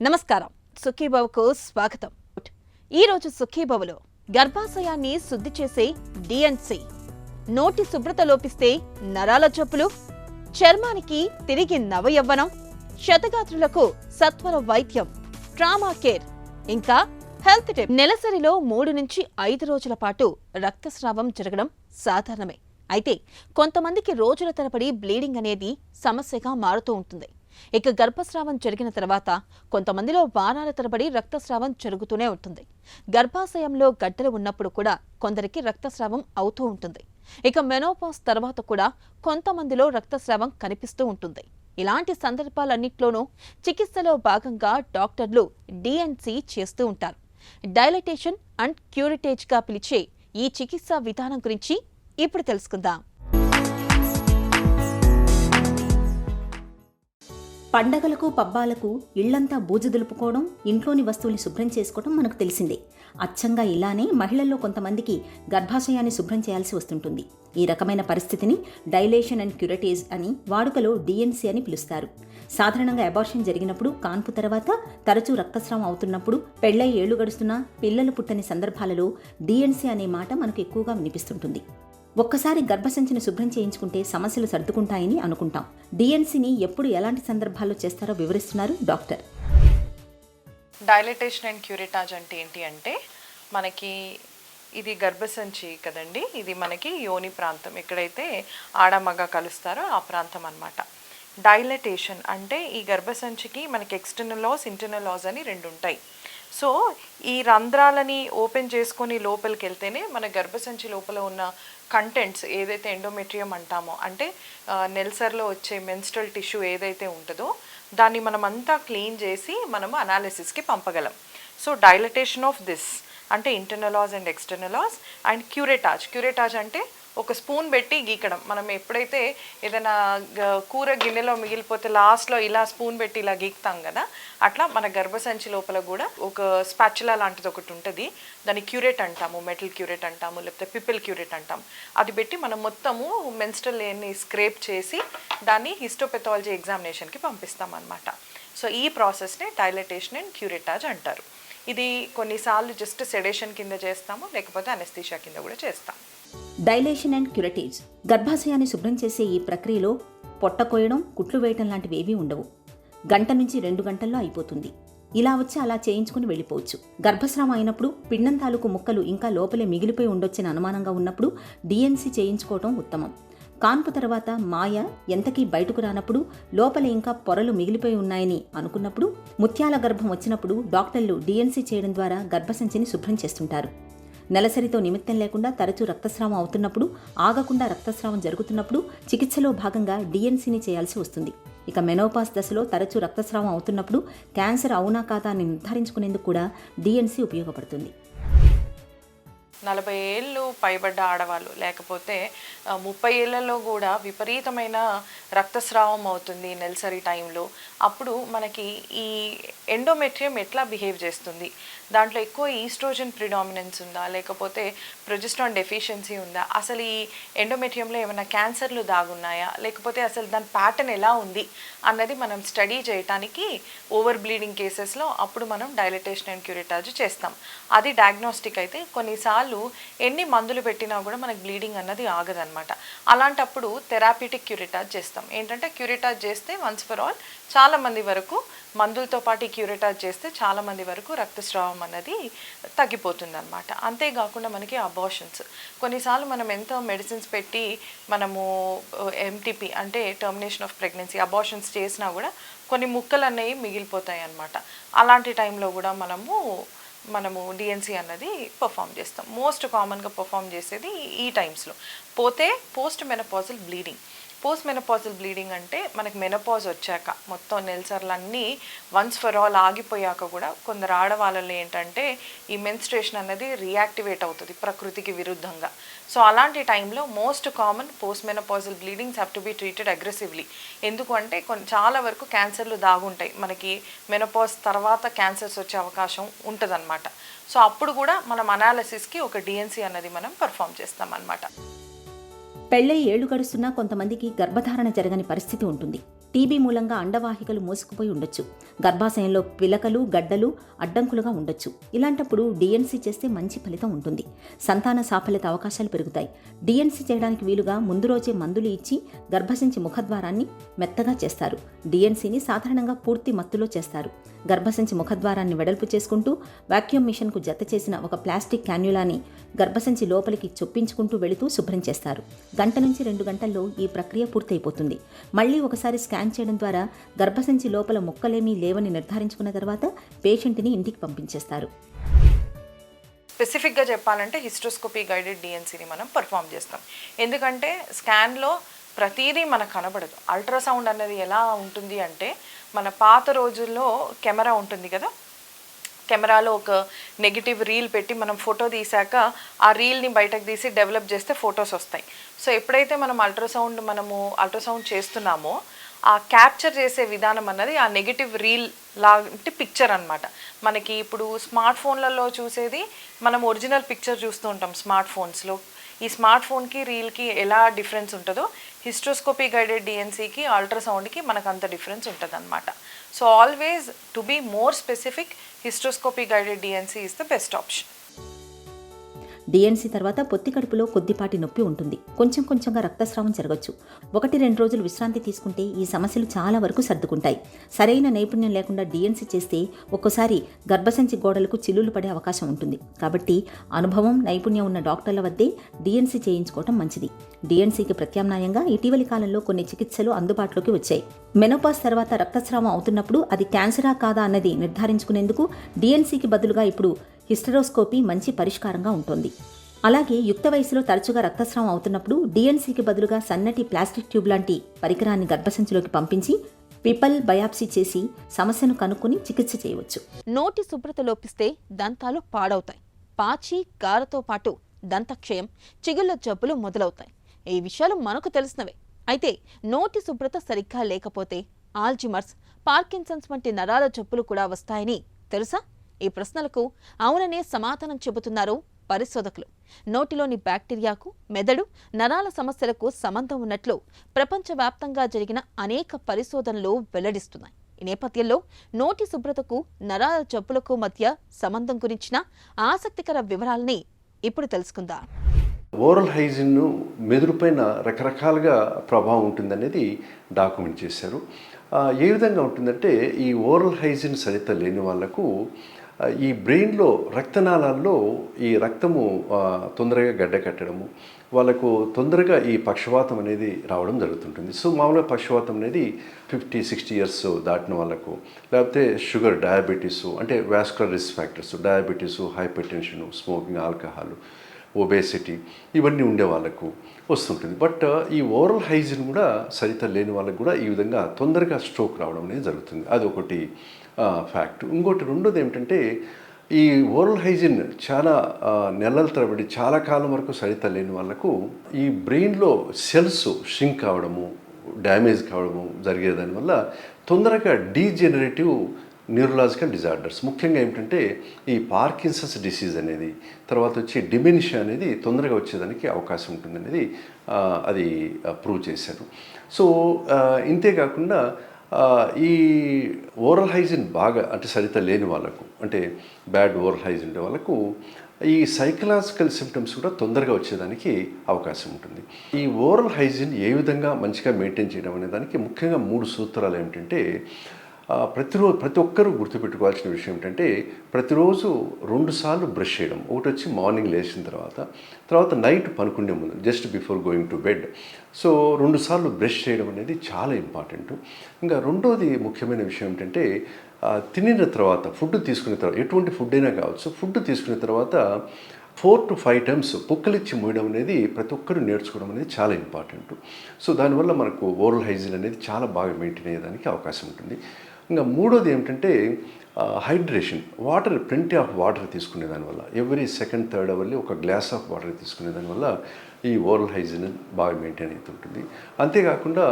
నమస్కారం. సుఖీభవకు స్వాగతం. ఈరోజు సుఖీభవలో గర్భాశయాన్ని శుద్ధి చేసే డిఎన్సి, నోటి శుభ్రత లోపిస్తే నరాల జబ్బులు, చర్మానికి తిరిగి నవయవ్వనం, శతగాత్రులకు సత్వర వైద్యం, ట్రామా కేర్, ఇంకా హెల్త్ టిప్. నెలసరిలో 3 నుంచి 5 రోజుల పాటు రక్తస్రావం జరగడం సాధారణమే. అయితే కొంతమందికి రోజుల తరబడి బ్లీడింగ్ అనేది సమస్యగా మారుతూ ఉంటుంది. ఇక గర్భస్రావం జరిగిన తర్వాత కొంతమందిలో వారాల తరబడి రక్తస్రావం జరుగుతూనే ఉంటుంది. గర్భాశయంలో గడ్డలు ఉన్నప్పుడు కూడా కొందరికి రక్తస్రావం అవుతూ ఉంటుంది. ఇక మెనోపాజ్ తర్వాత కూడా కొంతమందిలో రక్తస్రావం కనిపిస్తూ ఉంటుంది. ఇలాంటి సందర్భాలన్నింటిలోనూ చికిత్సలో భాగంగా డాక్టర్లు డిఎన్సి చేస్తూ ఉంటారు. డైలటేషన్ అండ్ క్యూరిటేజ్గా పిలిచే ఈ చికిత్సా విధానం గురించి ఇప్పుడు తెలుసుకుందాం. పండగలకు పబ్బాలకు ఇళ్లంతా బూజు దులుపుకోవడం, ఇంట్లోని వస్తువుల్ని శుభ్రం చేసుకోవడం మనకు తెలిసిందే. అచ్చంగా ఇలానే మహిళల్లో కొంతమందికి గర్భాశయాన్ని శుభ్రం చేయాల్సి వస్తుంటుంది. ఈ రకమైన పరిస్థితిని డైలేషన్ అండ్ క్యూరటేజ్ అని, వాడుకలో డిఎన్సి అని పిలుస్తారు. సాధారణంగా అబార్షన్ జరిగినప్పుడు, కాన్పు తర్వాత తరచూ రక్తస్రావం అవుతున్నప్పుడు, పెళ్లై ఏళ్లు గడుస్తున్నా పిల్లలు పుట్టని సందర్భాలలో డిఎన్సి అనే మాట మనకు ఎక్కువగా వినిపిస్తుంటుంది. ఒక్కసారి గర్భసంచిని శుభ్రం చేయించుకుంటే సమస్యలు సర్దుకుంటాయని అనుకుంటాం. డిఎన్సిని ఎప్పుడు ఎలాంటి సందర్భాల్లో చేస్తారో వివరిస్తున్నారు డాక్టర్. డైలటేషన్ అండ్ క్యూరిటాజ్ అంటే ఏంటి అంటే, మనకి ఇది గర్భసంచి కదండి, ఇది మనకి యోని ప్రాంతం, ఎక్కడైతే ఆడమగ కలుస్తారో ఆ ప్రాంతం అన్నమాట. డైలటేషన్ అంటే ఈ గర్భసంచికి మనకి ఎక్స్టర్నల్ లాస్, ఇంటర్నల్ లాస్ అని 2 ఉంటాయి. సో ఈ రంధ్రాలని ఓపెన్ చేసుకొని లోపలికి వెళ్తేనే మన గర్భసంచి లోపల ఉన్న కంటెంట్స్ ఏదైతే ఎండోమెట్రియం అంటామో, అంటే నెల్సర్లో వచ్చే మెన్స్ట్రల్ టిష్యూ ఏదైతే ఉంటుందో దాన్ని మనం అంతా క్లీన్ చేసి మనము అనాలిసిస్కి పంపగలం. సో డైలటేషన్ ఆఫ్ దిస్ అంటే internal os and external os. And curettage అంటే ఒక స్పూన్ పెట్టి గీకడం. మనం ఎప్పుడైతే ఏదైనా కూర గిన్నెలో మిగిలిపోతే లాస్ట్లో ఇలా స్పూన్ పెట్టి ఇలా గీకుతాం కదా, అట్లా మన గర్భసంచి లోపల కూడా ఒక స్పాచులా లాంటిది ఒకటి ఉంటుంది. దాన్ని క్యూరేట్ అంటాము, మెటల్ క్యూరేట్ అంటాము, లేకపోతే పిపిల్ క్యూరేట్ అంటాం. అది పెట్టి మనం మొత్తము మెన్స్ట్రల్ లేయర్ని స్క్రేప్ చేసి దాన్ని హిస్టోపెథాలజీ ఎగ్జామినేషన్కి పంపిస్తాం అన్నమాట. సో ఈ ప్రాసెస్ని డైలటేషన్ అండ్ క్యూరేటాజ్ అంటారు. ఇది కొన్నిసార్లు జస్ట్ సెడేషన్ కింద చేస్తాము, లేకపోతే అనెస్థీషియా కింద కూడా చేస్తాం. Dilation and క్యూరటేజ్. గర్భాశయాన్ని శుభ్రం చేసే ఈ ప్రక్రియలో పొట్ట కోయడం, కుట్లు వేయడం లాంటివి ఏవీ ఉండవు. 1 నుంచి 2 గంటల్లో అయిపోతుంది. ఇలా వచ్చి అలా చేయించుకుని వెళ్ళిపోవచ్చు. గర్భస్రావం అయినప్పుడు పిండం తాలూకు ముక్కలు ఇంకా లోపలే మిగిలిపోయి ఉండొచ్చని అనుమానంగా ఉన్నప్పుడు డిఎన్సి చేయించుకోవడం ఉత్తమం. కాన్పు తర్వాత మాయ ఎంతకీ బయటకు రానప్పుడు, లోపల ఇంకా పొరలు మిగిలిపోయి ఉన్నాయని అనుకున్నప్పుడు, ముత్యాల గర్భం వచ్చినప్పుడు డాక్టర్లు డిఎన్సి చేయడం ద్వారా గర్భసంచిని శుభ్రం చేస్తుంటారు. నెలసరితో నిమిత్తం లేకుండా తరచూ రక్తస్రావం అవుతున్నప్పుడు, ఆగకుండా రక్తస్రావం జరుగుతున్నప్పుడు చికిత్సలో భాగంగా డిఎన్సిని చేయాల్సి వస్తుంది. ఇక మెనోపాజ్ దశలో తరచూ రక్తస్రావం అవుతున్నప్పుడు క్యాన్సర్ అవునా కాదా అని నిర్ధారించుకునేందుకు కూడా డిఎన్సి ఉపయోగపడుతుంది. 40 ఏళ్ళు పైబడ్డ ఆడవాళ్ళు, లేకపోతే 30 ఏళ్లలో కూడా విపరీతమైన రక్తస్రావం అవుతుంది నెలసరి టైంలో. అప్పుడు మనకి ఈ ఎండోమెట్రియం ఎట్లా బిహేవ్ చేస్తుంది, దాంట్లో ఎక్కువ ఈస్ట్రోజన్ ప్రిడామినెన్స్ ఉందా, లేకపోతే ప్రొజెస్ట్రాన్ డెఫిషియన్సీ ఉందా, అసలు ఈ ఎండోమెట్రియంలో ఏమైనా క్యాన్సర్లు దాగున్నాయా, లేకపోతే అసలు దాని ప్యాటర్న్ ఎలా ఉంది అన్నది మనం స్టడీ చేయడానికి ఓవర్ బ్లీడింగ్ కేసెస్లో అప్పుడు మనం డైలటేషన్ అండ్ క్యూరేటాజ్ చేస్తాం. అది డయాగ్నోస్టిక్ అయితే. కొన్నిసార్లు ఎన్ని మందులు పెట్టినా కూడా మనకు బ్లీడింగ్ అన్నది ఆగదనమాట. అలాంటప్పుడు థెరాప్యూటిక్ క్యూరేటాజ్ చేస్తాం. ఏంటంటే క్యూరేటాజ్ చేస్తే వన్స్ ఫర్ ఆల్ చాలామంది వరకు, మందులతో పాటు క్యూరేటాజ్ చేస్తే చాలామంది వరకు రక్తస్రావం అన్నది తగ్గిపోతుంది అనమాట. అంతేకాకుండా మనకి అబార్షన్స్, కొన్నిసార్లు మనం ఎంతో మెడిసిన్స్ పెట్టి మనము ఎంటీపీ అంటే టర్మినేషన్ ఆఫ్ ప్రెగ్నెన్సీ అబార్షన్స్ చేసినా కూడా కొన్ని ముక్కలు అనేవి మిగిలిపోతాయి అన్నమాట. అలాంటి టైంలో కూడా మనము డిఎన్సి అన్నది పర్ఫామ్ చేస్తాం. మోస్ట్ కామన్గా పర్ఫామ్ చేసేది ఈ టైమ్స్లో. పోతే పోస్ట్ మెనోపాజల్ బ్లీడింగ్ అంటే మనకి మెనోపాజ్ వచ్చాక మొత్తం నెల్సర్లన్నీ వన్స్ ఫర్ ఆల్ ఆగిపోయాక కూడా కొందరు ఆడవాళ్ళలో ఏంటంటే ఈ మెన్స్ట్రేషన్ అన్నది రియాక్టివేట్ అవుతుంది ప్రకృతికి విరుద్ధంగా. సో అలాంటి టైంలో most common post menopausal bleedings have to be treated aggressively. ఎందుకంటే చాలా వరకు క్యాన్సర్లు దాగుంటాయి, మనకి మెనోపాజ్ తర్వాత క్యాన్సర్స్ వచ్చే అవకాశం ఉంటుందన్నమాట. సో అప్పుడు కూడా మనం అనాలిసిస్కి ఒక డిఎన్సి అన్నది మనం పర్ఫామ్ చేస్తాం అన్నమాట. పెళ్ళై 7 గడుస్తున్నా కొంతమందికి గర్భధారణ జరగని పరిస్థితి ఉంటుంది. టీబీ మూలంగా అండవాహికలు మూసుకుపోయి ఉండొచ్చు. గర్భాశయంలో పిలకలు, గడ్డలు అడ్డంకులుగా ఉండొచ్చు. ఇలాంటప్పుడు డిఎన్సీ చేస్తే మంచి ఫలితం ఉంటుంది. సంతాన సాఫల్యత అవకాశాలు పెరుగుతాయి. డిఎన్సీ చేయడానికి వీలుగా ముందు రోజే మందులు ఇచ్చి గర్భసంచి ముఖద్వారాన్ని మెత్తగా చేస్తారు. డిఎన్సీని సాధారణంగా పూర్తి మత్తులో చేస్తారు. గర్భసంచి ముఖద్వారాన్ని వెడల్పు చేసుకుంటూ వాక్యూమ్ మిషన్కు జత చేసిన ఒక ప్లాస్టిక్ క్యాన్యులాని గర్భసంచి లోపలికి చొప్పించుకుంటూ వెళుతూ శుభ్రం చేస్తారు. గంట నుంచి 2 గంటల్లో ఈ ప్రక్రియ పూర్తయిపోతుంది. మళ్ళీ ఒకసారి స్కాన్ చేయడం ద్వారా గర్భసంచి లోపల ముక్కలేమీ లేవని నిర్ధారించుకున్న తర్వాత పేషెంట్ని ఇంటికి పంపించేస్తారు. స్పెసిఫిక్గా చెప్పాలంటే హిస్ట్రోస్కోపీ గైడెడ్ డిఎన్సీని మనం పర్ఫామ్ చేస్తాం. ఎందుకంటే స్కాన్లో ప్రతిదీ మనకు కనబడదు. అల్ట్రాసౌండ్ అనేది ఎలా ఉంటుంది అంటే, మన పాత రోజుల్లో కెమెరా ఉంటుంది కదా, కెమెరాలో ఒక నెగిటివ్ రీల్ పెట్టి మనం ఫోటో తీసాక ఆ రీల్ని బయటకు తీసి డెవలప్ చేస్తే ఫొటోస్ వస్తాయి. సో ఎప్పుడైతే మనం అల్ట్రాసౌండ్ చేస్తున్నామో ఆ క్యాప్చర్ చేసే విధానం అన్నది ఆ నెగిటివ్ రీల్ లాంటి పిక్చర్ అనమాట. మనకి ఇప్పుడు స్మార్ట్ ఫోన్లలో చూసేది మనం ఒరిజినల్ పిక్చర్ చూస్తూ ఉంటాం స్మార్ట్ ఫోన్స్లో. ఈ స్మార్ట్ ఫోన్కి రీల్కి ఎలా డిఫరెన్స్ ఉంటుందో హిస్ట్రోస్కోపీ గైడెడ్ డిఎన్సీకి అల్ట్రాసౌండ్కి మనకు అంత డిఫరెన్స్ ఉంటుంది అనమాట. So always to be more specific, hysteroscopy guided DNC is the best option. DNC తర్వాత పొత్తి కడుపులో కొద్దిపాటి నొప్పి ఉంటుంది. కొంచెం కొంచెంగా రక్తస్రావం జరగచ్చు. 1-2 రోజులు విశ్రాంతి తీసుకుంటే ఈ సమస్యలు చాలా వరకు సర్దుకుంటాయి. సరైన నైపుణ్యం లేకుండా డిఎన్సీ చేస్తే ఒక్కోసారి గర్భసంచి గోడలకు చిల్లులు పడే అవకాశం ఉంటుంది. కాబట్టి అనుభవం, నైపుణ్యం ఉన్న డాక్టర్ల వద్దే డిఎన్సీ చేయించుకోవటం మంచిది. డిఎన్సీకి ప్రత్యామ్నాయంగా ఇటీవలి కాలంలో కొన్ని చికిత్సలు అందుబాటులోకి వచ్చాయి. మెనోపాజ్ తర్వాత రక్తస్రావం అవుతున్నప్పుడు అది క్యాన్సరా కాదా అన్నది నిర్ధారించుకునేందుకు డిఎన్సీకి బదులుగా ఇప్పుడు హిస్టరోస్కోపీ మంచి పరిష్కారంగా ఉంటుంది. అలాగే యుక్త వయసులో తరచుగా రక్తస్రావం అవుతున్నప్పుడు డిఎన్సీకి బదులుగా సన్నటి ప్లాస్టిక్ ట్యూబ్ లాంటి పరికరాన్ని గర్భసంచిలోకి పంపించి పిపల్ బయాప్సీ చేసి సమస్యను కనుక్కొని చికిత్స చేయవచ్చు. నోటి శుభ్రత లోపిస్తే దంతాలు పాడవుతాయి. పాచి, గారతో పాటు దంతక్షయం, చిగుళ్ళ జబ్బులు మొదలవుతాయి. ఈ విషయాలు మనకు తెలిసినవే. అయితే నోటి శుభ్రత సరిగ్గా లేకపోతే ఆల్జిమర్స్, పార్కిన్సన్స్ వంటి నరాల జబ్బులు కూడా వస్తాయని తెలుసా? ఈ ప్రశ్నలకు అవుననే సమాధానం చెబుతున్నారు పరిశోధకులు. నోటిలోని బ్యాక్టీరియాకు, మెదడు, నరాల సమస్యలకు సంబంధం ఉన్నట్లు ప్రపంచవ్యాప్తంగా జరిగిన అనేక పరిశోధనలు వెల్లడిస్తున్నాయి. ఈ నేపథ్యంలో నోటి శుభ్రతకు, నరాల జబ్బులకు మధ్య సంబంధం గురించిన ఆసక్తికర వివరాలని ఇప్పుడు తెలుసుకుందాం. ఓరల్ హైజిన్ మెదుడుపైన రకరకాలుగా ప్రభావం ఉంటుందనేది డాక్యుమెంట్ చేశారు. ఏ విధంగా ఉంటుందంటే, ఈ ఓరల్ హైజిన్ సరిత లేని వాళ్లకు ఈ బ్రెయిన్లో రక్తనాళాల్లో ఈ రక్తము తొందరగా గడ్డ కట్టడము, వాళ్ళకు తొందరగా ఈ పక్షవాతం అనేది రావడం జరుగుతుంటుంది. సో మామూలుగా పక్షవాతం అనేది 50-60 ఇయర్స్ దాటిన వాళ్ళకు, లేకపోతే షుగర్, డయాబెటీస్, అంటే vascular risk factors, diabetes, hyper tension, smoking, alcohol, obesity, ఇవన్నీ ఉండే వాళ్ళకు వస్తుంటుంది. బట్ ఈ ఓరల్ హైజిన్ కూడా సరిత లేని వాళ్ళకు కూడా ఈ విధంగా తొందరగా స్ట్రోక్ రావడం అనేది జరుగుతుంది. అది ఒకటి ఫ్యాక్ట్. ఇంకోటి రెండోది ఏమిటంటే, ఈ ఓరల్ హైజిన్ చాలా నెలల తరబడి చాలా కాలం వరకు సరిత లేని వాళ్ళకు ఈ బ్రెయిన్లో సెల్స్ షింక్ కావడము, డ్యామేజ్ కావడము జరిగేదానివల్ల తొందరగా డీజెనరేటివ్ న్యూరలాజికల్ డిజార్డర్స్, ముఖ్యంగా ఏమిటంటే ఈ పార్కిన్సన్స్ డిసీజ్ అనేది, తర్వాత వచ్చి డిమెన్షియా అనేది తొందరగా వచ్చేదానికి అవకాశం ఉంటుందనేది అది ప్రూవ్ చేశారు. సో ఇంతేకాకుండా ఈ ఓరల్ హైజిన్ బాగా అంటే సరిత లేని వాళ్ళకు, అంటే బ్యాడ్ ఓరల్ హైజిన్ ఉండే వాళ్ళకు ఈ సైకలాజికల్ సిమ్టమ్స్ కూడా తొందరగా వచ్చేదానికి అవకాశం ఉంటుంది. ఈ ఓరల్ హైజిన్ ఏ విధంగా మంచిగా మెయింటైన్ చేయడం అనే దానికి ముఖ్యంగా 3 సూత్రాలు ఏమిటంటే, ప్రతి ఒక్కరూ గుర్తుపెట్టుకోవాల్సిన విషయం ఏంటంటే, ప్రతిరోజు 2 సార్లు బ్రష్ చేయడం. ఒకటి వచ్చి మార్నింగ్ లేచిన తర్వాత నైట్ పనుకునే ముందు, just before going to bed. So 2 సార్లు బ్రష్ చేయడం అనేది చాలా ఇంపార్టెంట్. ఇంకా రెండోది ముఖ్యమైన విషయం ఏంటంటే, తినిన తర్వాత, ఫుడ్ తీసుకున్న తర్వాత, ఎటువంటి ఫుడ్ అయినా కావచ్చు, ఫుడ్ తీసుకున్న తర్వాత 4 to 5 times పుక్కలిచ్చి మూయడం అనేది ప్రతి ఒక్కరు నేర్చుకోవడం అనేది చాలా ఇంపార్టెంట్. సో దానివల్ల మనకు ఓరల్ హైజిన్ అనేది చాలా బాగా మెయింటైన్ అయ్యేదానికి అవకాశం ఉంటుంది. ఇంకా మూడోది ఏమిటంటే hydration, water, plenty of water తీసుకునే దానివల్ల, ఎవ్రీ సెకండ్ థర్డ్ అవర్లీ ఒక గ్లాస్ ఆఫ్ వాటర్ తీసుకునే దానివల్ల ఈ ఓరల్ హైజిన్ బాగా మెయింటైన్ అవుతుంటుంది. అంతేకాకుండా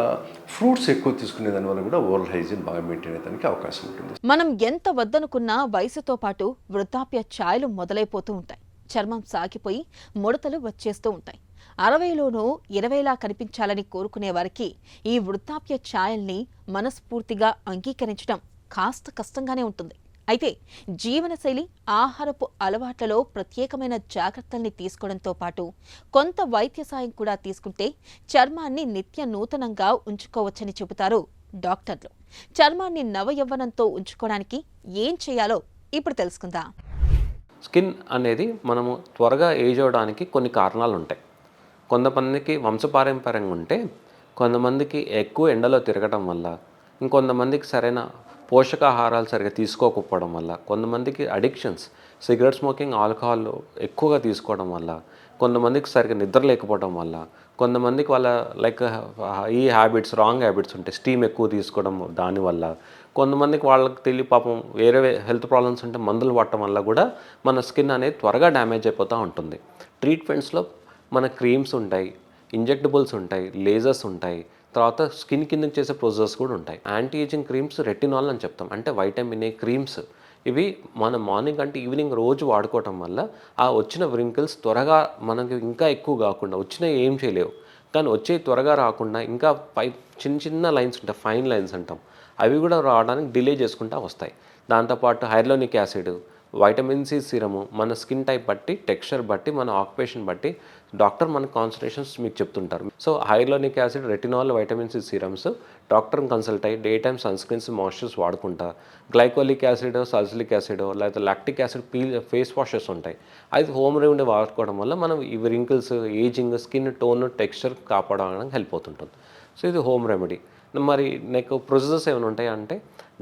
ఫ్రూట్స్ ఎక్కువ తీసుకునే దానివల్ల కూడా ఓరల్ హైజిన్ బాగా మెయింటైన్ అయ్యేదానికి అవకాశం ఉంటుంది. మనం ఎంత వద్దనుకున్నా వయసుతో పాటు వృద్ధాప్య ఛాయలు మొదలైపోతూ ఉంటాయి. చర్మం సాగిపోయి ముడతలు వచ్చేస్తూ ఉంటాయి. 60లోనూ 20లా కనిపించాలని కోరుకునే వారికి ఈ వృద్ధాప్య ఛాయల్ని మనస్ఫూర్తిగా అంగీకరించడం కాస్త కష్టంగానే ఉంటుంది. అయితే జీవనశైలి, ఆహారపు అలవాట్లలో ప్రత్యేకమైన జాగ్రత్తల్ని తీసుకోవడంతో పాటు కొంత వైద్య సాయం కూడా తీసుకుంటే చర్మాన్ని నిత్య నూతనంగా ఉంచుకోవచ్చని చెబుతారు డాక్టర్లు. చర్మాన్ని నవయవ్వనంతో ఉంచుకోవడానికి ఏం చేయాలో ఇప్పుడు తెలుసుకుందాం. స్కిన్ అనేది మనము త్వరగా ఏజ్ అవ్వడానికి కొన్ని కారణాలు ఉంటాయి. కొంతమందికి వంశపారంపర్యంగా ఉంటే, కొంతమందికి ఎక్కువ ఎండలో తిరగడం వల్ల, ఇంకొంతమందికి సరైన పోషకాహారాలు సరిగ్గా తీసుకోకపోవడం వల్ల, కొంతమందికి అడిక్షన్స్, సిగరెట్ స్మోకింగ్, ఆల్కహాల్ ఎక్కువగా తీసుకోవడం వల్ల, కొంతమందికి సరిగ్గా నిద్ర లేకపోవడం వల్ల, కొంతమందికి వాళ్ళ ఈ హ్యాబిట్స్, రాంగ్ హ్యాబిట్స్ ఉంటాయి, స్టీమ్ ఎక్కువ తీసుకోవడం దానివల్ల, కొంతమందికి వాళ్ళకి తెలియ పాపం వేరే హెల్త్ ప్రాబ్లమ్స్ ఉంటే మందులు వాడటం వల్ల కూడా మన స్కిన్ అనేది త్వరగా డ్యామేజ్ అయిపోతూ ఉంటుంది. ట్రీట్మెంట్స్లో మన క్రీమ్స్ ఉంటాయి, ఇంజెక్టబుల్స్ ఉంటాయి, లేజర్స్ ఉంటాయి, తర్వాత స్కిన్ కిందకి చేసే ప్రొసెసర్స్ కూడా ఉంటాయి. యాంటీ ఏజింగ్ క్రీమ్స్ రెటినాల్ అని చెప్తాం, అంటే వైటమిన్ ఏ క్రీమ్స్. ఇవి మన మార్నింగ్ అంటే ఈవినింగ్ రోజు వాడుకోవటం వల్ల ఆ వచ్చిన వ్రింకిల్స్ త్వరగా మనకి ఇంకా ఎక్కువ కాకుండా, వచ్చినా ఏం చేయలేవు కానీ వచ్చే త్వరగా రాకుండా ఇంకా చిన్న చిన్న లైన్స్ ఉంటాయి, ఫైన్ లైన్స్ అంటాం, అవి కూడా రావడానికి డిలే చేసుకుంటూ వస్తాయి. దాంతోపాటు hyaluronic acid, vitamin C serum మన స్కిన్ టైప్ బట్టి, టెక్స్చర్ బట్టి, మన ఆక్యుపేషన్ బట్టి డాక్టర్ మన కాన్సన్ట్రేషన్స్ మీకు చెప్తుంటారు. So hyaluronic acid, retinol, vitamin C serums డాక్టర్ని కన్సల్ట్ అయ్యి daytime sunscreens, moisturisers వాడుకుంటా. గ్లైకోలిక్ యాసిడ్, సాల్సిలిక్ యాసిడ్, లేకపోతే లాక్టిక్ యాసిడ్ ఫేస్ వాషెస్ ఉంటాయి. అది హోమ్ రెమెడీ వాడుకోవడం వల్ల మనం ఈ wrinkles, ageing, skin tone, texture కాపాడడానికి హెల్ప్ అవుతుంటుంది. సో ఇది హోమ్ రెమెడీ. మరి నాకు ప్రొసెసర్స్ ఏమైనా ఉంటాయంటే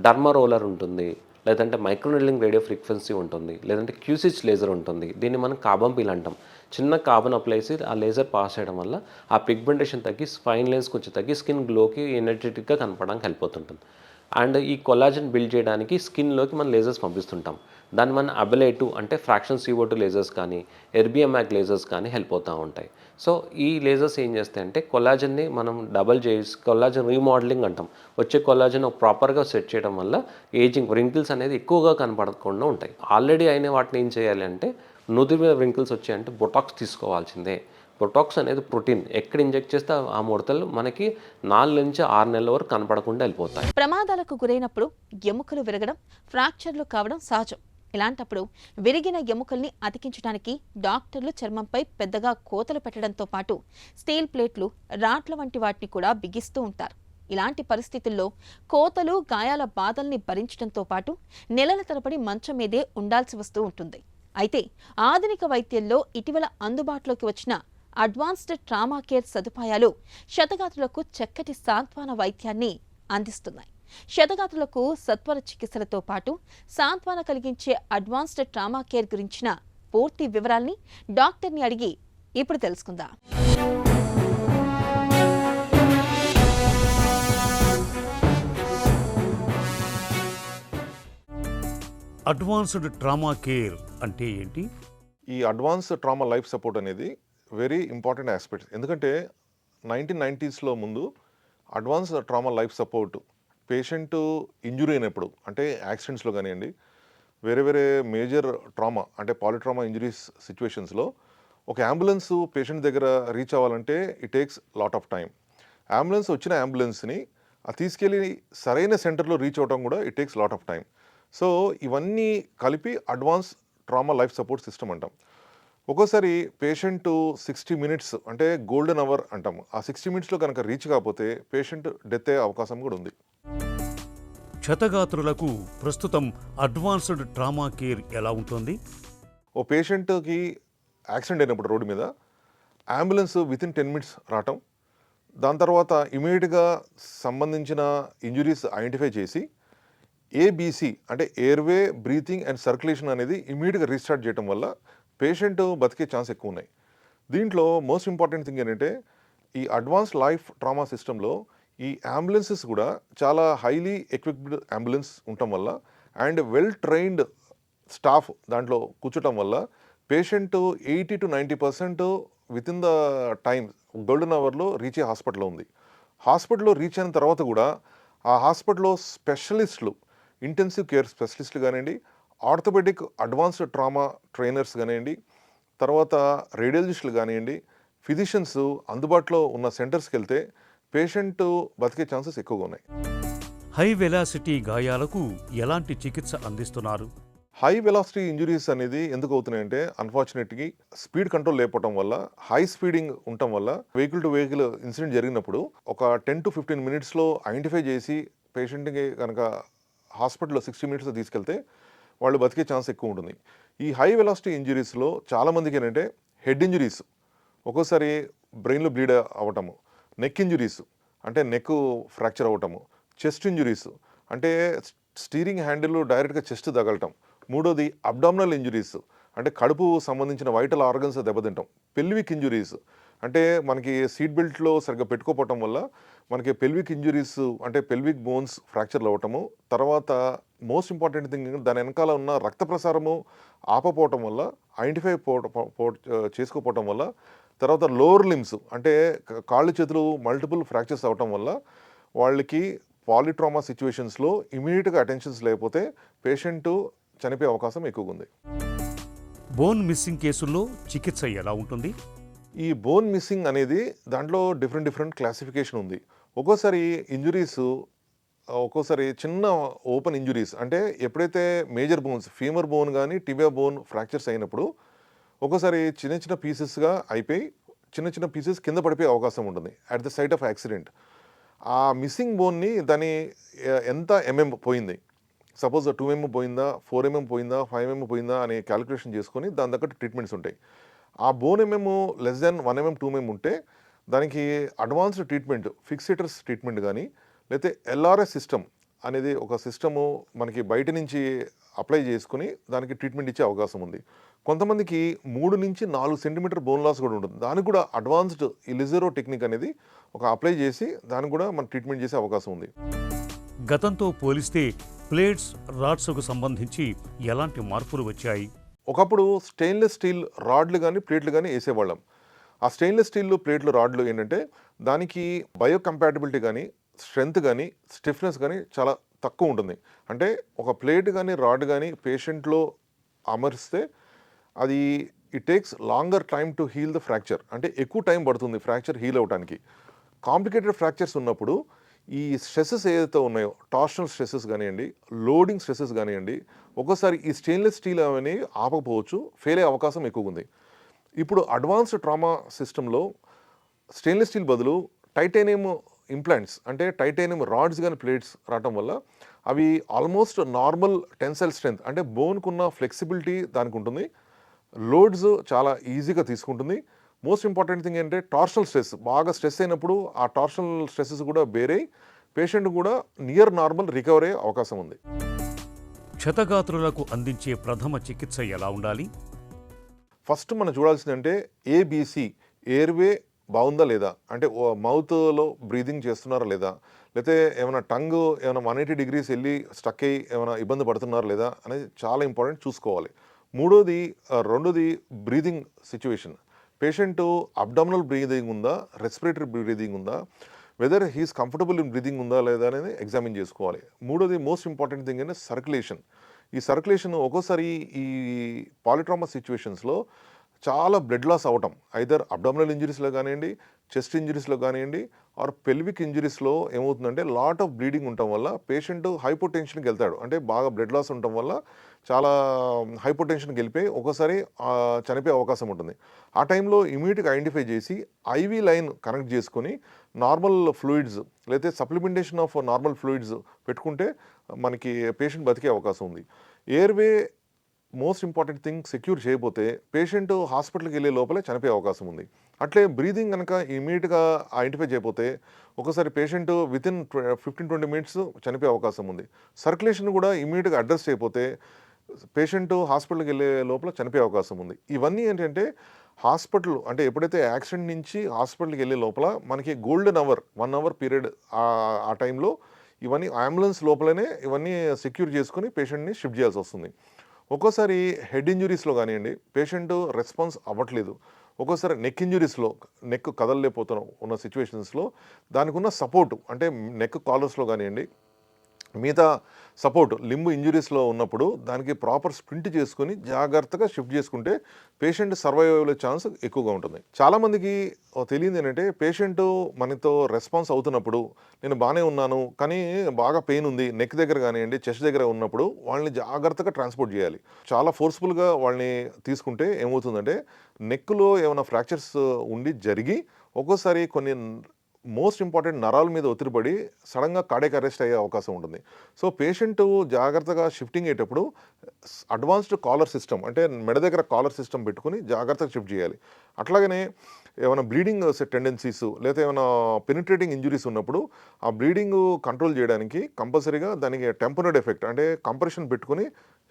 డర్మా రోలర్ ఉంటుంది, లేదంటే మైక్రోనీడ్లింగ్ రేడియో ఫ్రీక్వెన్సీ ఉంటుంది, లేదంటే క్యూసిచ్ లేజర్ ఉంటుంది. దీన్ని మనం కార్బన్ పీల్ అంటాం. చిన్న కార్బన్ అప్లై చేసి ఆ లేజర్ పాస్ చేయడం వల్ల ఆ పిగ్మెంటేషన్ తగ్గి, ఫైన్ లైన్స్ కొంచెం తగ్గి, స్కిన్ గ్లోకి ఎనర్జెటిక్గా కనపడడానికి హెల్ప్ అవుతుంటుంది. అండ్ ఈ కొలాజన్ బిల్డ్ చేయడానికి స్కిన్లోకి మనం లేజర్స్ పంపిస్తుంటాం. దాన్ని మన అబిలేటివ్ అంటే ఫ్రాక్షన్ CO2 లేజర్స్ కానీ, ఎర్బిఎంయాక్ లేజర్స్ కానీ హెల్ప్ అవుతూ ఉంటాయి. సో ఈ లేజర్స్ ఏం చేస్తాయంటే కొలాజన్ని మనం డబల్ చేసి కొలాజన్ రీమోడలింగ్ అంటాం. వచ్చే కొలాజన్ ప్రాపర్గా సెట్ చేయడం వల్ల ఏజింగ్, వ్రింకిల్స్ అనేది ఎక్కువగా కనపడకుండా ఉంటాయి. ఆల్రెడీ అయిన వాటిని ఏం చేయాలి అంటే, నుదురు మీద వ్రింకిల్స్ వచ్చాయంటే బొటాక్స్ తీసుకోవాల్సిందే. బొటాక్స్ అనేది ప్రోటీన్, ఎక్కడ ఇంజెక్ట్ చేస్తే ఆ ముడతలు మనకి 4 నుంచి 6 నెలల వరకు కనపడకుండా వెళ్ళిపోతాయి. ప్రమాదాలకు గురైనప్పుడు ఎముకలు విరగడం, ఫ్రాక్చర్లు కావడం సహజం. ఇలాంటప్పుడు విరిగిన ఎముకల్ని అతికించడానికి డాక్టర్లు చర్మంపై పెద్దగా కోతలు పెట్టడంతో పాటు స్టీల్ ప్లేట్లు, రాట్ల వంటి వాటిని కూడా బిగిస్తూ ఉంటారు. ఇలాంటి పరిస్థితుల్లో కోతలు, గాయాల బాధల్ని భరించడంతో పాటు నెలల తరబడి మంచం మీదే ఉండాల్సి వస్తూ ఉంటుంది. అయితే ఆధునిక వైద్యంలో ఇటీవల అందుబాటులోకి వచ్చిన అడ్వాన్స్డ్ ట్రామా కేర్ సదుపాయాలు క్షతగాత్రులకు చక్కటి సాంత్వన వైద్యాన్ని అందిస్తున్నాయి. క్షతగాత్రులకు సత్వర చికిత్సలతో పాటు సాంత్వన కలిగించే అడ్వాన్స్డ్ ట్రామా కేర్ గురించిన పూర్తి వివరాల్ని డాక్టర్ని అడిగి ఇప్పుడు తెలుసుకుందాం. అడ్వాన్స్డ్ ట్రామా కేర్ అంటే ఏంటి? ఈ అడ్వాన్స్ ట్రామా లైఫ్ సపోర్ట్ అనేది వెరీ ఇంపార్టెంట్ ఆస్పెక్ట్. ఎందుకంటే 1990s ముందు advance trauma life support patient injury అయినప్పుడు, అంటే యాక్సిడెంట్స్లో కానివ్వండి, వేరే వేరే మేజర్ ట్రామా అంటే పాలిట్రామా ఇంజురీస్ సిచ్యువేషన్స్లో ఒక అంబులెన్స్ పేషెంట్ దగ్గర రీచ్ అవ్వాలంటే it takes lot of time. వచ్చిన అంబులెన్స్ని తీసుకెళ్ళి సరైన సెంటర్లో రీచ్ అవ్వడం కూడా it takes lot of time. So ఇవన్నీ కలిపి advance trauma life support system అంటాం. ఒక్కోసారి పేషెంట్ 60 మినిట్స్ అంటే గోల్డెన్ అవర్ అంటాం, ఆ 60 మినిట్స్లో కనుక రీచ్ కాకపోతే పేషెంట్ డెత్ అయ్యే అవకాశం కూడా ఉంది. క్షతగాత్రులకు ప్రస్తుతం అడ్వాన్స్డ్ ట్రామా కేర్ ఎలా ఉంటుంది? ఓ పేషెంట్కి యాక్సిడెంట్ అయినప్పుడు రోడ్డు మీద అంబులెన్స్ వితిన్ 10 మినిట్స్ రావటం, దాని తర్వాత ఇమీడియట్గా సంబంధించిన ఇంజురీస్ ఐడెంటిఫై చేసి ABC అంటే ఎయిర్వే, బ్రీతింగ్ అండ్ సర్క్యులేషన్ అనేది ఇమీడియట్గా రీస్టార్ట్ చేయడం వల్ల పేషెంట్ బతికే ఛాన్స్ ఎక్కువ ఉన్నాయి. దీంట్లో మోస్ట్ ఇంపార్టెంట్ థింగ్ ఏంటంటే ఈ అడ్వాన్స్ లైఫ్ ట్రామా సిస్టంలో ఈ అంబులెన్సెస్ కూడా చాలా హైలీ ఎక్విప్డ్ అంబులెన్స్ ఉండటం వల్ల అండ్ వెల్ ట్రైన్డ్ స్టాఫ్ దాంట్లో కూర్చోటం వల్ల patient 80 to 90% within the time golden అవర్లో రీచ్ అయ్యే హాస్పిటల్లో ఉంది. హాస్పిటల్లో రీచ్ అయిన తర్వాత కూడా ఆ హాస్పిటల్లో స్పెషలిస్టులు, ఇంటెన్సివ్ కేర్ స్పెషలిస్టులు కానివ్వండి, ఆర్థోపెడిక్ అడ్వాన్స్డ్ ట్రామా ట్రైనర్స్ కానివ్వండి, తర్వాత రేడియాలజిస్టులు కానివ్వండి, ఫిజిషియన్స్ అందుబాటులో ఉన్న సెంటర్స్కి వెళ్తే పేషెంట్ బతికే ఛాన్సెస్ ఎక్కువగా ఉన్నాయి. హై వెలాసిటీ గాయాలకు ఎలాంటి చికిత్స అందిస్తున్నారు? హై వెలాసిటీ ఇంజురీస్ అనేది ఎందుకు అవుతున్నాయంటే అన్ఫార్చునేట్లీ స్పీడ్ కంట్రోల్ లేకపోవడం వల్ల, హై స్పీడింగ్ ఉండటం వల్ల వెహికల్ టు వెహికల్ ఇన్సిడెంట్ జరిగినప్పుడు ఒక 10 to 15 మినిట్స్లో ఐడెంటిఫై చేసి పేషెంట్కి కనుక హాస్పిటల్లో 60 మినిట్స్లో తీసుకెళ్తే వాళ్ళు బతికే ఛాన్స్ ఎక్కువ ఉంటుంది. ఈ హై వెలాసిటీ ఇంజురీస్లో చాలామందికి ఏంటంటే హెడ్ ఇంజురీస్, ఒక్కోసారి బ్రెయిన్లో బ్లీడ్ అవ్వటము, నెక్ ఇంజురీస్ అంటే నెక్ ఫ్రాక్చర్ అవ్వటము, చెస్ట్ ఇంజురీస్ అంటే స్టీరింగ్ హ్యాండిల్ డైరెక్ట్గా చెస్ట్ తగలటం, మూడోది అబ్డామినల్ ఇంజురీస్ అంటే కడుపు సంబంధించిన వైటల్ ఆర్గన్స్ దెబ్బతింటాం, పెల్విక్ ఇంజురీస్ అంటే మనకి సీట్ బెల్ట్లో సరిగ్గా పెట్టుకోపోవటం వల్ల మనకి పెల్విక్ ఇంజురీస్ అంటే పెల్విక్ బోన్స్ ఫ్రాక్చర్లు అవ్వటము, తర్వాత మోస్ట్ ఇంపార్టెంట్ థింగ్ దాని వెనకాల ఉన్న రక్త ప్రసారము ఆపపోవటం వల్ల, ఐడెంటిఫై చేసుకోపోవటం వల్ల, తర్వాత లోవర్ లిమ్స్ అంటే కాళ్ళు చేతులు మల్టిపుల్ ఫ్రాక్చర్స్ అవ్వటం వల్ల వాళ్ళకి పాలిట్రామా సిచ్యువేషన్స్లో ఇమీడియట్గా అటెన్షన్స్ లేకపోతే పేషెంట్ చనిపోయే అవకాశం ఎక్కువగా ఉంది. బోన్ మిస్సింగ్ కేసుల్లో చికిత్స ఎలా ఉంటుంది? ఈ బోన్ మిస్సింగ్ అనేది దాంట్లో డిఫరెంట్ క్లాసిఫికేషన్ ఉంది. ఒక్కోసారి ఇంజురీస్ ఒక్కోసారి చిన్న ఓపెన్ ఇంజురీస్ అంటే ఎప్పుడైతే మేజర్ బోన్స్ ఫీమర్ బోన్ కానీ టిబియా బోన్ ఫ్రాక్చర్స్ అయినప్పుడు ఒక్కోసారి చిన్న పీసెస్గా అయిపోయి చిన్న పీసెస్ కింద పడిపోయే అవకాశం ఉంటుంది at the site of accident. ఆ మిస్సింగ్ బోన్ని దాని ఎంత పోయింది, సపోజ్ 2 పోయిందా, 4 పోయిందా, 5 పోయిందా అనే క్యాలిక్యులేషన్ చేసుకొని దాని దగ్గర ట్రీట్మెంట్స్ ఉంటాయి. ఆ బోన్ లెస్ దాన్ 1 2 ఉంటే దానికి అడ్వాన్స్డ్ ట్రీట్మెంట్ ఫిక్సేటర్స్ ట్రీట్మెంట్ కానీ లేకపోతే ఎల్ఆర్ఎస్ సిస్టమ్ అనేది ఒక సిస్టము మనకి బయట నుంచి అప్లై చేసుకుని దానికి ట్రీట్మెంట్ ఇచ్చే అవకాశం ఉంది. కొంతమందికి 3 నుంచి 4 సెంటీమీటర్ బోన్ లాస్ కూడా ఉంటుంది. దానికి కూడా అడ్వాన్స్డ్ ఈ లిజెరో టెక్నిక్ అనేది ఒక అప్లై చేసి దానికి కూడా మనం ట్రీట్మెంట్ చేసే అవకాశం ఉంది. గతంతో పోలిస్తే ప్లేట్స్, రాడ్స్కు సంబంధించి ఎలాంటి మార్పులు వచ్చాయి? ఒకప్పుడు స్టెయిన్లెస్ స్టీల్ రాడ్లు కానీ ప్లేట్లు కానీ వేసేవాళ్ళం. ఆ స్టెయిన్లెస్ స్టీల్ ప్లేట్లు రాడ్లు ఏంటంటే దానికి బయోకంపాటబిలిటీ కానీ స్ట్రెంగ్త్ కానీ స్టిఫ్నెస్ కానీ చాలా తక్కువ ఉంటుంది. అంటే ఒక ప్లేట్ కానీ రాడ్ కానీ పేషెంట్లో అమర్స్తే అది it takes longer time to heal the fracture, అంటే ఎక్కువ టైం పడుతుంది ఫ్రాక్చర్ హీల్ అవడానికి. కాంప్లికేటెడ్ ఫ్రాక్చర్స్ ఉన్నప్పుడు ఈ స్ట్రెస్సెస్ ఏదైతే ఉన్నాయో టార్షనల్ స్ట్రెస్సెస్ కానివ్వండి, లోడింగ్ స్ట్రెస్సెస్ కానివ్వండి, ఒక్కోసారి ఈ స్టెయిన్లెస్ స్టీల్ అనేవి ఆపకపోవచ్చు, ఫెయిల్ అయ్యే అవకాశం ఎక్కువ ఉంది. ఇప్పుడు అడ్వాన్స్డ్ ట్రామా సిస్టంలో స్టెయిన్లెస్ స్టీల్ బదులు టైటానియం ఇంప్లాంట్స్ అంటే టైటానియం రాడ్స్ కానీ ప్లేట్స్ రావటం వల్ల అవి ఆల్మోస్ట్ నార్మల్ టెన్సైల్ స్ట్రెంత్ అంటే బోన్కున్న ఫ్లెక్సిబిలిటీ దానికి ఉంటుంది, లోడ్స్ చాలా ఈజీగా తీసుకుంటుంది. మోస్ట్ ఇంపార్టెంట్ థింగ్ ఏంటంటే టార్షనల్ స్ట్రెస్ బాగా స్ట్రెస్ అయినప్పుడు ఆ టార్షనల్ స్ట్రెస్సెస్ కూడా బేరై పేషెంట్ కూడా నియర్ నార్మల్ రికవర్ అయ్యే అవకాశం ఉంది. క్షతగాత్రులకు అందించే ప్రథమ చికిత్స ఎలా ఉండాలి? ఫస్ట్ మనం చూడాల్సిందంటే ఏబిసి ఎయిర్వే బాగుందా లేదా, అంటే మౌత్లో బ్రీదింగ్ చేస్తున్నారా లేదా, లేకపోతే ఏమైనా టంగ్ ఏమైనా 180 degrees వెళ్ళి స్టక్ అయ్యి ఏమైనా ఇబ్బంది పడుతున్నారా లేదా అనేది చాలా ఇంపార్టెంట్ చూసుకోవాలి. రెండోది breathing situation, patient abdominal breathing ఉందా, రెస్పిరేటరీ బ్రీదింగ్ ఉందా, weather he's comfortable in breathing ఉందా లేదా అనేది ఎగ్జామిన్ చేసుకోవాలి. మూడోది మోస్ట్ ఇంపార్టెంట్ థింగ్ అంటే సర్క్యులేషన్. ఈ సర్క్యులేషన్ ఒక్కోసారి ఈ పాలిట్రామా సిచ్యువేషన్స్లో చాలా బ్లడ్ లాస్ అవ్వటం, ఐదర్ అబ్డామినల్ ఇంజరీస్లో కానివ్వండి, చెస్ట్ ఇంజరీస్లో కానివ్వండి, ఆర్ పెల్విక్ ఇంజరీస్లో ఏమవుతుందంటే లాట్ ఆఫ్ బ్లీడింగ్ ఉండటం వల్ల పేషెంట్ హైపోటెన్షన్కి వెళ్తాడు. అంటే బాగా బ్లడ్ లాస్ ఉండటం వల్ల చాలా హైపోటెన్షన్కి వెళ్ళిపోయి ఒక్కోసారి చనిపోయే అవకాశం ఉంటుంది. ఆ టైంలో ఇమీడియట్గా ఐడెంటిఫై చేసి ఐవీ లైన్ కనెక్ట్ చేసుకొని నార్మల్ ఫ్లూయిడ్స్ లేకపోతే సప్లిమెంటేషన్ ఆఫ్ నార్మల్ ఫ్లూయిడ్స్ పెట్టుకుంటే మనకి పేషెంట్ బతికే అవకాశం ఉంది. Airway most important thing secure చేయకపోతే పేషెంట్ హాస్పిటల్కి వెళ్ళే లోపలే చనిపోయే అవకాశం ఉంది. అట్లే బ్రీదింగ్ కనుక ఇమీడియట్గా ఐడెంటిఫై చేయకపోతే ఒకసారి పేషెంట్ వితిన్ 15-20 minutes చనిపోయే అవకాశం ఉంది. సర్క్యులేషన్ కూడా ఇమీడియట్గా అడ్రస్ చేయకపోతే పేషెంట్ హాస్పిటల్కి వెళ్ళే లోపల చనిపోయే అవకాశం ఉంది. ఇవన్నీ ఏంటంటే హాస్పిటల్ అంటే ఎప్పుడైతే యాక్సిడెంట్ నుంచి హాస్పిటల్కి వెళ్ళే లోపల మనకి గోల్డెన్ అవర్ 1 hour పీరియడ్ ఆ టైంలో ఇవన్నీ అంబులెన్స్ లోపలనే ఇవన్నీ సెక్యూర్ చేసుకుని పేషెంట్ని షిఫ్ట్ చేయాల్సి వస్తుంది. ఒక్కోసారి హెడ్ ఇంజురీస్లో కానివ్వండి పేషెంట్ రెస్పాన్స్ అవ్వట్లేదు, ఒక్కోసారి నెక్ ఇంజురీస్లో నెక్ కదలలేకపోతున్న ఉన్న సిచ్యువేషన్స్లో దానికి ఉన్న సపోర్టు అంటే నెక్ కాలర్స్లో కానివ్వండి మిగతా సపోర్ట్ లింబ్ ఇంజురీస్లో ఉన్నప్పుడు దానికి ప్రాపర్ స్ప్రింట్ చేసుకుని జాగ్రత్తగా షిఫ్ట్ చేసుకుంటే పేషెంట్ సర్వైవ్ అయ్యే ఛాన్స్ ఎక్కువగా ఉంటుంది. చాలామందికి తెలియదు ఏంటంటే పేషెంట్ మనతో రెస్పాన్స్ అవుతున్నప్పుడు నేను బాగానే ఉన్నాను కానీ బాగా పెయిన్ ఉంది నెక్ దగ్గర కానివ్వండి చెస్ట్ దగ్గర ఉన్నప్పుడు వాళ్ళని జాగ్రత్తగా ట్రాన్స్పోర్ట్ చేయాలి. చాలా ఫోర్స్ఫుల్గా వాళ్ళని తీసుకుంటే ఏమవుతుందంటే నెక్లో ఏమైనా ఫ్రాక్చర్స్ ఉండి జరిగి ఒక్కోసారి కొన్ని మోస్ట్ ఇంపార్టెంట్ నరాల మీద ఒత్తిడి పడి సడన్గా కార్డియాక్ అరెస్ట్ అయ్యే అవకాశం ఉంటుంది. సో పేషెంట్ జాగ్రత్తగా షిఫ్టింగ్ అయ్యేటప్పుడు అడ్వాన్స్డ్ కాలర్ సిస్టమ్ అంటే మెడ దగ్గర కాలర్ సిస్టమ్ పెట్టుకుని జాగ్రత్తగా షిఫ్ట్ చేయాలి. అట్లాగనే ఏమైనా బ్లీడింగ్ టెండెన్సీస్ లేదా ఏమైనా పెనిట్రేటింగ్ ఇంజురీస్ ఉన్నప్పుడు ఆ బ్లీడింగ్ కంట్రోల్ చేయడానికి కంపల్సరీగా దానికి టెంపరరీ ఎఫెక్ట్ అంటే కంప్రెషన్ పెట్టుకుని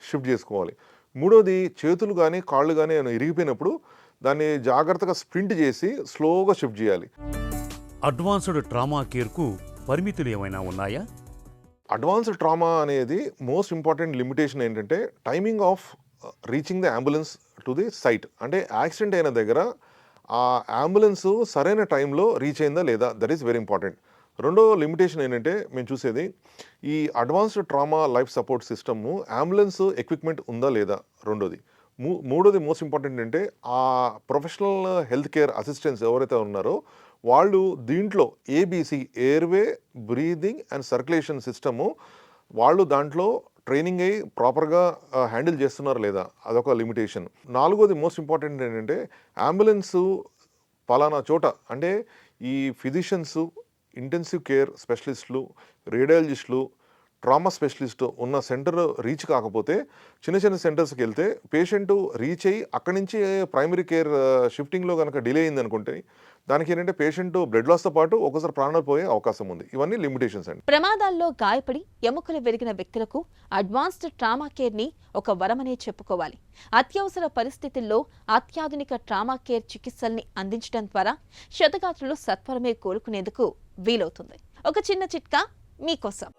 షిఫ్ట్ చేసుకోవాలి. మూడోది చేతులు కానీ కాళ్ళు కానీ ఏమైనా ఇరిగిపోయినప్పుడు దాన్ని జాగ్రత్తగా స్ప్రింట్ చేసి స్లోగా షిఫ్ట్ చేయాలి. అడ్వాన్స్డ్ ట్రామా కేర్కు పరిమితులు ఏమైనా ఉన్నాయా? అడ్వాన్స్డ్ ట్రామా అనేది మోస్ట్ ఇంపార్టెంట్ లిమిటేషన్ ఏంటంటే timing of reaching the ambulance to the site. అంటే యాక్సిడెంట్ అయిన దగ్గర ఆ అంబులెన్స్ సరైన టైంలో రీచ్ అయిందా లేదా, దట్ ఈస్ వెరీ ఇంపార్టెంట్. రెండో లిమిటేషన్ ఏంటంటే మేము చూసేది ఈ advanced trauma life support system ambulance equipment ఉందా లేదా రెండోది. మూడోది మోస్ట్ ఇంపార్టెంట్ అంటే ఆ ప్రొఫెషనల్ హెల్త్ కేర్ అసిస్టెంట్స్ ఎవరైతే ఉన్నారో వాళ్ళు దీంట్లో ABC airway breathing and circulation system వాళ్ళు దాంట్లో ట్రైనింగ్ అయ్యి ప్రాపర్గా హ్యాండిల్ చేస్తున్నారు లేదా, అదొక లిమిటేషన్. నాలుగోది మోస్ట్ ఇంపార్టెంట్ ఏంటంటే అంబులెన్సు పలానా చోట అంటే ఈ ఫిజిషియన్స్, ఇంటెన్సివ్ కేర్ స్పెషలిస్టులు, రేడియాలజిస్టులు, ట్రామా స్పెషలిస్ట్ ఉన్న సెంటర్ రీచ్ కాకపోతే చిన్న చిన్న సెంటర్స్కి వెళ్తే పేషెంట్ రీచ్ అయ్యి అక్కడి నుంచి ప్రైమరీ కేర్ షిఫ్టింగ్లో కనుక డిలే అయింది అనుకుంటే దానికి ఏంటంటే పేషెంట్ బ్లడ్ లాస్తో పాటు ఒకసారి ప్రాణాలు పోయే అవకాశం ఉంది. ఇవన్నీ లిమిటేషన్స్ అండి. ప్రమాదాల్లో గాయపడి ఎముకలు విరిగిన వ్యక్తులకు అడ్వాన్స్డ్ ట్రామా కేర్ ని ఒక వరమనే చెప్పుకోవాలి. అత్యవసర పరిస్థితుల్లో అత్యాధునిక ట్రామా కేర్ చికిత్సల్ని అందించడం ద్వారా క్షతగాత్రులు సత్వరమే కోలుకునేందుకు వీలవుతుంది. ఒక చిన్న చిట్కా మీకోసం.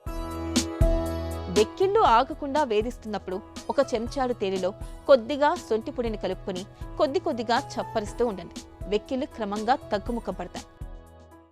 వెక్కిళ్ళు ఆగకుండా వేధిస్తున్నప్పుడు ఒక చెంచాడు తేనెలో కొద్దిగా సొంటి పొడిని కలుపుకొని కొద్దిగా చప్పరిస్తూ ఉండండి. వెక్కిళ్ళు క్రమంగా తగ్గుముఖం పడతాయి.